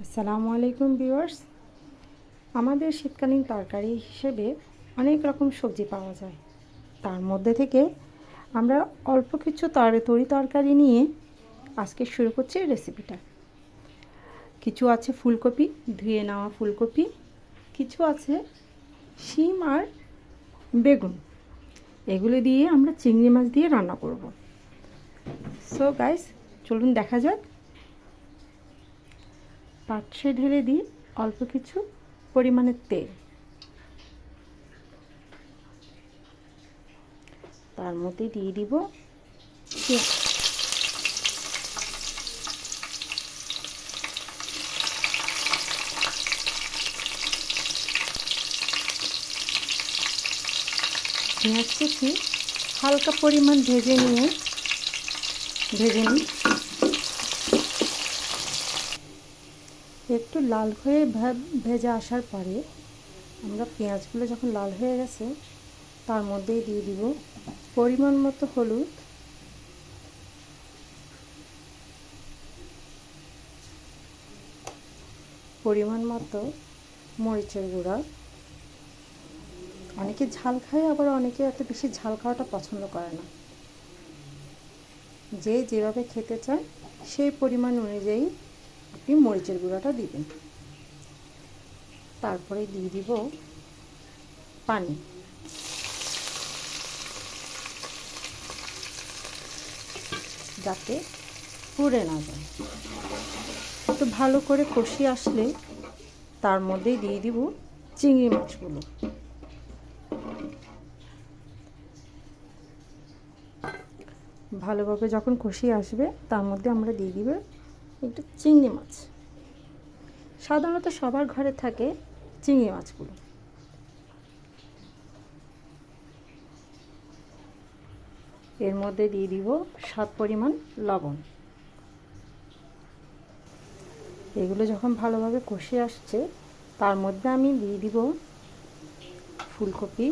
আসসালামু আলাইকুম ভিউয়ার্স। আমাদের শীতকালীন তরকারি হিসেবে অনেক রকম সবজি পাওয়া যায়। তার মধ্যে থেকে আমরা অল্প কিছু তরি তরকারি নিয়ে আজকে শুরু করছি রেসিপিটা। কিছু আছে ফুলকপি, ধুয়ে নেওয়া ফুলকপি, কিছু আছে শিম আর বেগুন। এগুলো দিয়ে আমরা চিংড়ি মাছ দিয়ে রান্না করব। সো গাইস, চলুন দেখা যাক। পাত্রে ঢেলে দিই অল্প কিছু পরিমাণে তেল। তার মধ্যে দিয়ে দিব পেঁয়াজ কুচি। হালকা পরিমাণ ভেজে নিই। একটু লাল হয়ে ভেজে আসার পরে আমরা পেঁয়াজগুলো যখন লাল হয়ে গেছে তার মধ্যেই দিয়ে দিব পরিমাণ মতো হলুদ, পরিমাণ মতো মরিচের গুঁড়া। অনেকে ঝাল খায়, আবার অনেকে এত বেশি ঝাল খাওয়াটা পছন্দ করে না। যে যেভাবে খেতে চায় সেই পরিমাণ অনুযায়ী আপনি মরিচের গুঁড়াটা দিবেন। তারপরে দিয়ে দিব পানি। যাতে পুড়ে না যায়। একটু ভালো করে কষিয়ে আসলে তার মধ্যেই দিয়ে দিব চিংড়ি মাছগুলো। ভালোভাবে যখন কষিয়ে আসবে তার মধ্যে আমরা দিয়ে দিব একটু চিংড়ি মাছ। সাধারণত সবার ঘরে থাকে চিংড়ি মাছগুলো। এর মধ্যে দিয়ে দিব স্বাদ পরিমাণ লবণ। এগুলো যখন ভালোভাবে কষে আসছে তার মধ্যে আমি দিয়ে দিব ফুলকপি,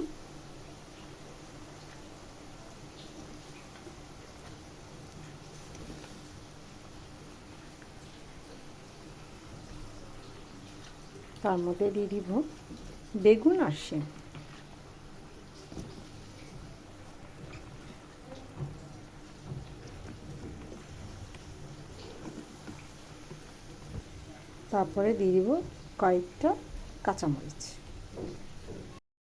তার মধ্যে দিয়ে দিব বেগুন আর শিম। তারপরে দিয়ে দিব কয়েকটা কাঁচামরিচ।